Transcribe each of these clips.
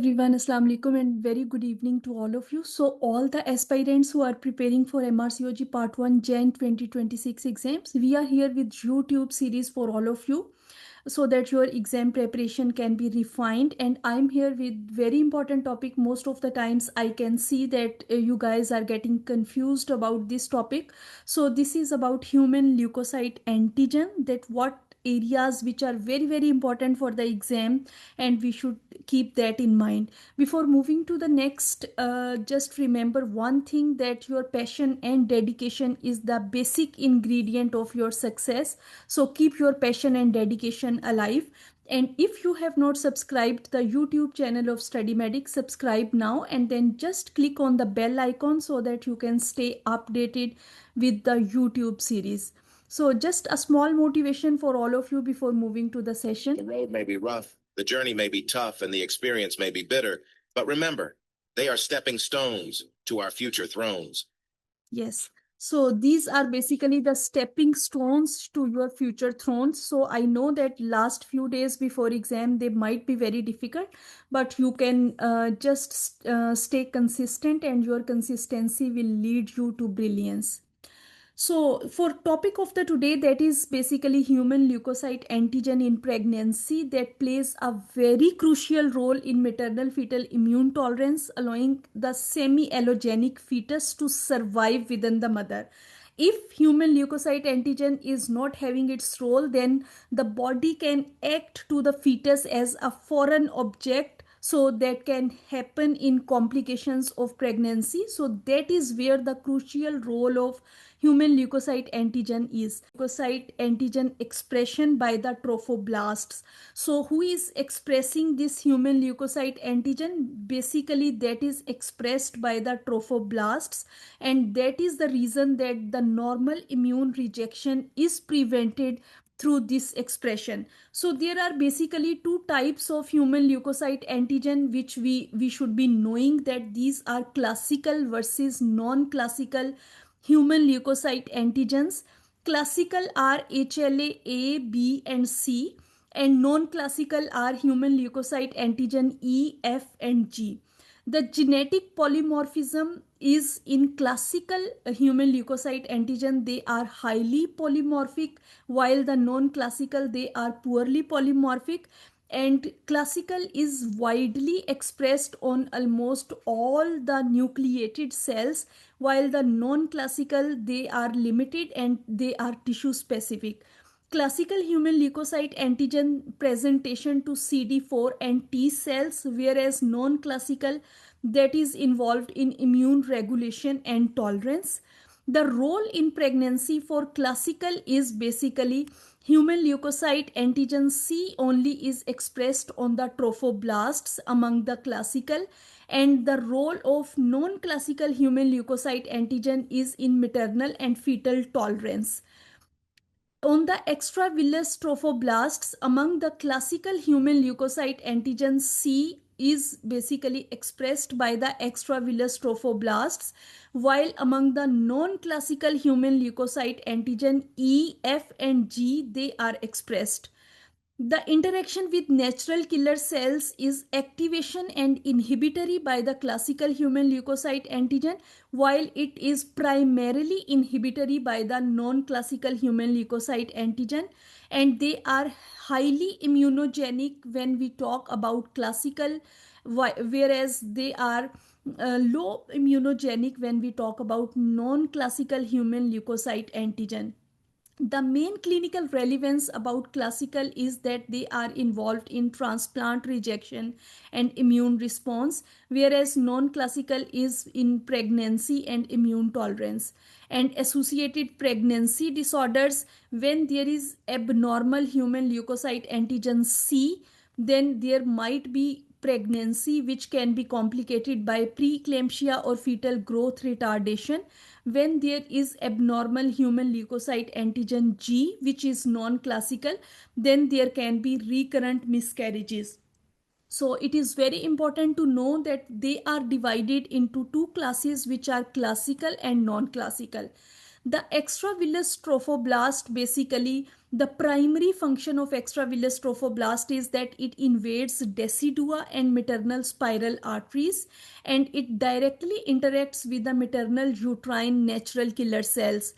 everyone, Assalamu alaikum and very good evening to all of you. So all the aspirants who are preparing for MRCOG Part 1 Jan 2026 exams, we are here with YouTube series for all of you so that your exam preparation can be refined. And I'm here with very important topic. Most of the times I can see that you guys are getting confused about this topic. So this is about human leukocyte antigen, that what areas which are very important for the exam, and we should keep that in mind. Before moving to the next, just remember one thing, that your passion and dedication is the basic ingredient of your success. So keep your passion and dedication alive. And if you have not subscribed the YouTube channel of Study Medic, subscribe now and then just click on the bell icon so that you can stay updated with the YouTube series. So just a small motivation for all of you before moving to the session. The road may be rough, the journey may be tough, and the experience may be bitter, but remember, they are stepping stones to our future thrones. Yes. So these are basically the stepping stones to your future thrones. So I know that last few days before exam, they might be very difficult, but you can just stay consistent, and your consistency will lead you to brilliance. So for topic of the today, that is basically human leukocyte antigen in pregnancy, that plays a very crucial role in maternal fetal immune tolerance, allowing the semi-allogenic fetus to survive within the mother. If human leukocyte antigen is not having its role, then the body can act to the fetus as a foreign object, so that can happen in complications of pregnancy. So that is where the crucial role of human leukocyte antigen is. Leukocyte antigen expression by the trophoblasts. So who is expressing this human leukocyte antigen? Basically that is expressed by the trophoblasts, and that is the reason that the normal immune rejection is prevented through this expression. So there are basically two types of human leukocyte antigen which we should be knowing, that these are classical versus non-classical human leukocyte antigens. Classical are HLA A, B and C, and non-classical are human leukocyte antigen E, F and G. The genetic polymorphism is in classical human leukocyte antigen, they are highly polymorphic, while the non-classical, they are poorly polymorphic. And classical is widely expressed on almost all the nucleated cells, while the non-classical, they are limited and they are tissue specific. Classical human leukocyte antigen presentation to CD4 and T cells, whereas non-classical, that is involved in immune regulation and tolerance. The role in pregnancy for classical is basically human leukocyte antigen C only is expressed on the trophoblasts among the classical, and the role of non-classical human leukocyte antigen is in maternal and fetal tolerance. On the extravillous trophoblasts, among the classical human leukocyte antigen C is basically expressed by the extravillous trophoblasts, while among the non-classical human leukocyte antigen E, F and G, they are expressed. The interaction with natural killer cells is activation and inhibitory by the classical human leukocyte antigen, while it is primarily inhibitory by the non-classical human leukocyte antigen, and they are highly immunogenic when we talk about classical, whereas they are low immunogenic when we talk about non-classical human leukocyte antigen. The main clinical relevance about classical is that they are involved in transplant rejection and immune response, whereas non-classical is in pregnancy and immune tolerance. And associated pregnancy disorders, when there is abnormal human leukocyte antigen C, then there might be pregnancy which can be complicated by preeclampsia or fetal growth retardation. When there is abnormal human leukocyte antigen G, which is non-classical, then there can be recurrent miscarriages. So it is very important to know that they are divided into two classes, which are classical and non-classical. The extravillous trophoblast, basically the primary function of extravillous trophoblast is that it invades decidua and maternal spiral arteries, and it directly interacts with the maternal uterine natural killer cells.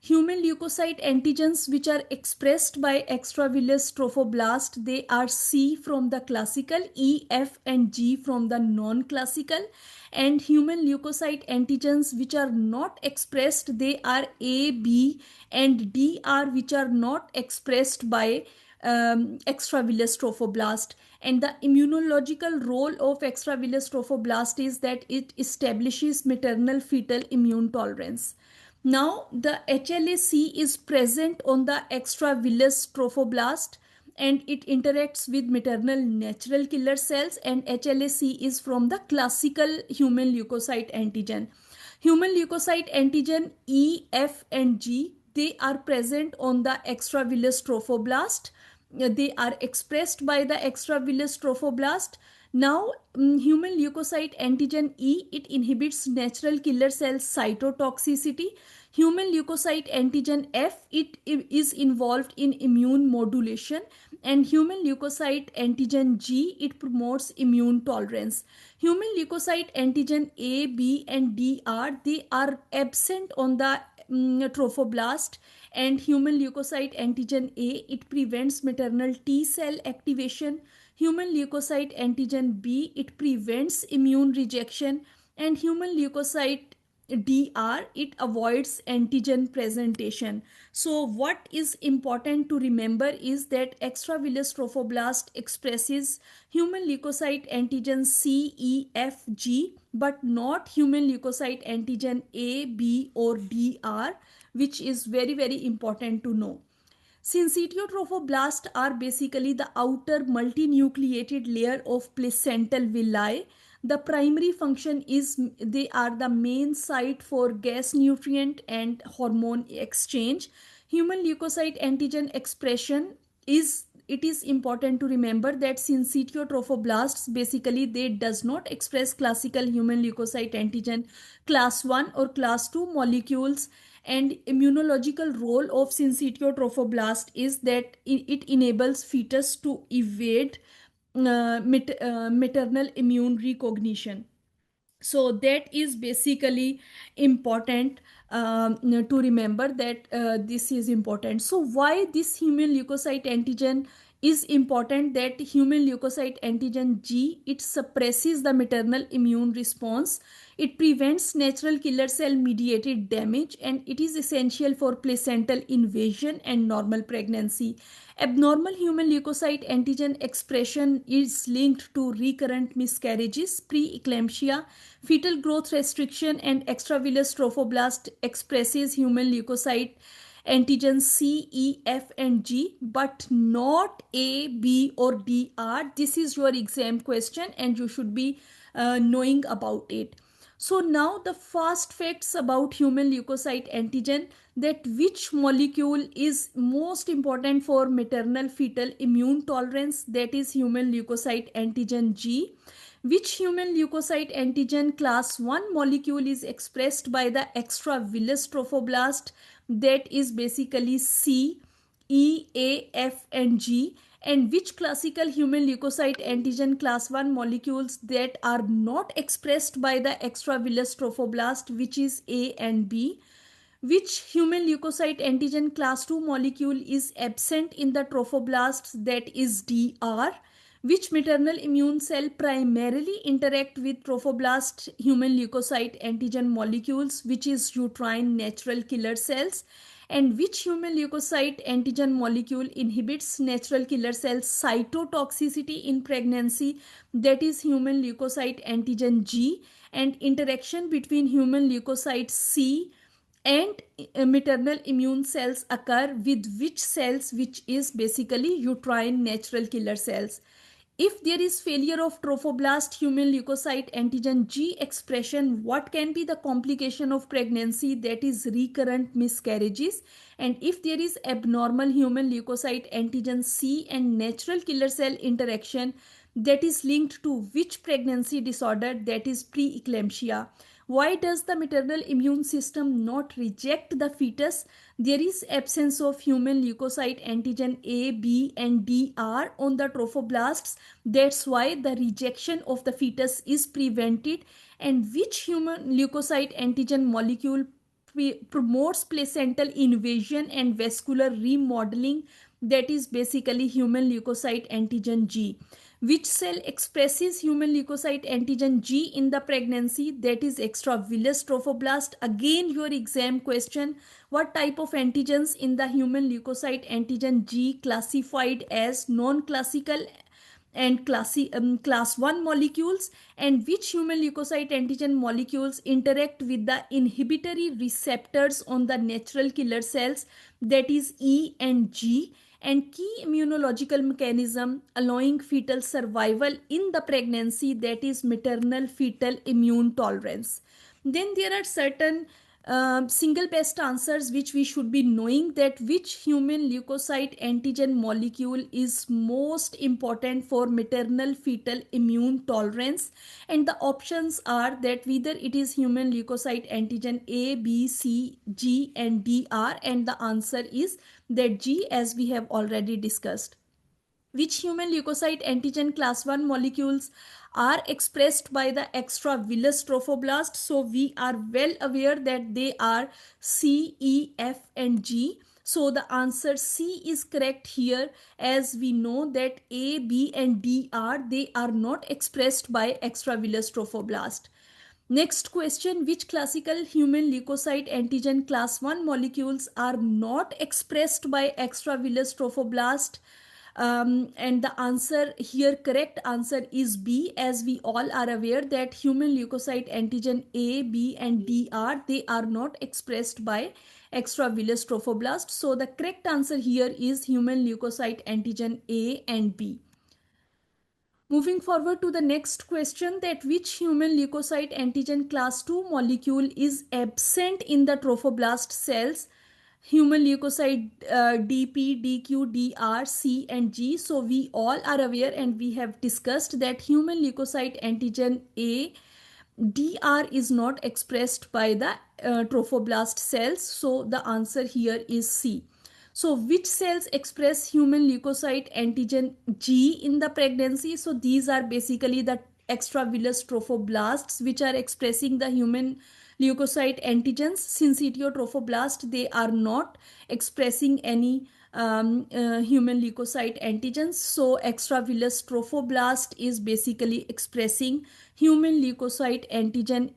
Human leukocyte antigens which are expressed by extravillous trophoblast, they are C from the classical, E, F and G from the non-classical, and human leukocyte antigens which are not expressed, they are A, B and D R, which are not expressed by extravillous trophoblast. And the immunological role of extravillous trophoblast is that it establishes maternal fetal immune tolerance. Now, the HLA-C is present on the extravillous trophoblast and it interacts with maternal natural killer cells, and HLA-C is from the classical human leukocyte antigen. Human leukocyte antigen E, F and G, they are present on the extravillous trophoblast. They are expressed by the extravillous trophoblast. Now, human leukocyte antigen E, it inhibits natural killer cell cytotoxicity. Human leukocyte antigen F, it is involved in immune modulation, and human leukocyte antigen G, it promotes immune tolerance. Human leukocyte antigen A, B and D R, they are absent on the trophoblast, and human leukocyte antigen A, it prevents maternal T cell activation. Human leukocyte antigen B, it prevents immune rejection, and human leukocyte DR, it avoids antigen presentation. So what is important to remember is that extravillous trophoblast expresses human leukocyte antigen C, E, F, G, but not human leukocyte antigen A, B or DR, which is very, very important to know. Syncytiotrophoblasts are basically the outer multinucleated layer of placental villi. The primary function is they are the main site for gas nutrient and hormone exchange. Human leukocyte antigen expression is, it is important to remember that syncytiotrophoblasts basically they does not express classical human leukocyte antigen class 1 or class 2 molecules, and immunological role of syncytiotrophoblasts is that it enables fetus to evade maternal immune recognition. So that is basically important to remember that this is important. So why this human leukocyte antigen is important, that human leukocyte antigen G, it suppresses the maternal immune response, it prevents natural killer cell mediated damage, and it is essential for placental invasion and normal pregnancy. Abnormal human leukocyte antigen expression is linked to recurrent miscarriages, preeclampsia, fetal growth restriction, and extravillous trophoblast expresses human leukocyte antigen C, E, F, and G, but not A, B, or D, R. This is your exam question, and you should be knowing about it. So now the fast facts about human leukocyte antigen, that which molecule is most important for maternal fetal immune tolerance, that is human leukocyte antigen G. Which human leukocyte antigen class 1 molecule is expressed by the extravillous trophoblast, that is basically C, E, A, F and G, and which classical human leukocyte antigen class 1 molecules that are not expressed by the extravillous trophoblast, which is A and B. Which human leukocyte antigen class 2 molecule is absent in the trophoblasts, that is DR. Which maternal immune cell primarily interact with trophoblast human leukocyte antigen molecules, which is uterine natural killer cells, and which human leukocyte antigen molecule inhibits natural killer cell cytotoxicity in pregnancy, that is human leukocyte antigen G, and interaction between human leukocyte C and maternal immune cells occur with which cells, which is basically uterine natural killer cells. If there is failure of trophoblast human leukocyte antigen G expression, what can be the complication of pregnancy, that is recurrent miscarriages. And if there is abnormal human leukocyte antigen C and natural killer cell interaction, that is linked to which pregnancy disorder, that is preeclampsia. Why does the maternal immune system not reject the fetus? There is absence of human leukocyte antigen A, B, and D are on the trophoblasts. That's why the rejection of the fetus is prevented. And which human leukocyte antigen molecule promotes placental invasion and vascular remodeling? That is basically human leukocyte antigen G. Which cell expresses human leukocyte antigen G in the pregnancy? That is extravillous trophoblast. Again, your exam question: what type of antigens in the human leukocyte antigen G classified as non-classical and class 1 molecules, and which human leukocyte antigen molecules interact with the inhibitory receptors on the natural killer cells, that is E and G, and key immunological mechanism allowing fetal survival in the pregnancy, that is maternal fetal immune tolerance. Then there are certain single best answers which we should be knowing, that which human leukocyte antigen molecule is most important for maternal fetal immune tolerance, and the options are that whether it is human leukocyte antigen A, B, C, G, and D are, and the answer is that G, as we have already discussed. Which human leukocyte antigen class 1 molecules are expressed by the extravillous trophoblast? So we are well aware that they are C, E, F, and G. So the answer C is correct here, as we know that A, B, and D they are not expressed by extravillous trophoblast. Next question: which classical human leukocyte antigen class 1 molecules are not expressed by extravillous trophoblast? And the answer here, correct answer is B, as we all are aware that human leukocyte antigen A, B, and D they are not expressed by extravillous trophoblast. So the correct answer here is human leukocyte antigen A and B. Moving forward to the next question, that which human leukocyte antigen class 2 molecule is absent in the trophoblast cells? Human leukocyte DP, DQ, DR, C, and G. So we all are aware and we have discussed that human leukocyte antigen A, DR is not expressed by the trophoblast cells. So the answer here is C. So which cells express human leukocyte antigen G in the pregnancy? So these are basically the extravillous trophoblasts which are expressing the human leukocyte antigens. Syncytial trophoblast, they are not expressing any human leukocyte antigens. So extravillous trophoblast is basically expressing human leukocyte antigen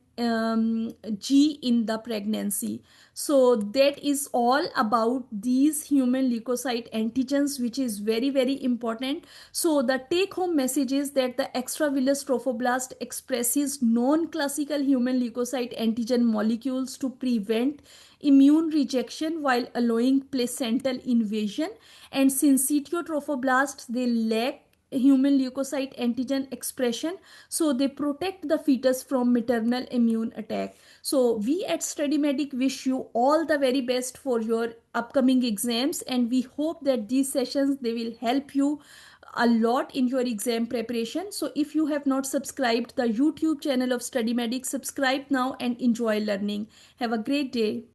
G in the pregnancy. So that is all about these human leukocyte antigens, which is very, very important. So the take home message is that the extravillous trophoblast expresses non-classical human leukocyte antigen molecules to prevent immune rejection while allowing placental invasion, and syncytial trophoblasts, they lack human leukocyte antigen expression, so they protect the fetus from maternal immune attack. So we at Study Medic wish you all the very best for your upcoming exams, and we hope that these sessions, they will help you a lot in your exam preparation. So if you have not subscribed the YouTube channel of Study Medic, subscribe now and enjoy learning. Have a great day.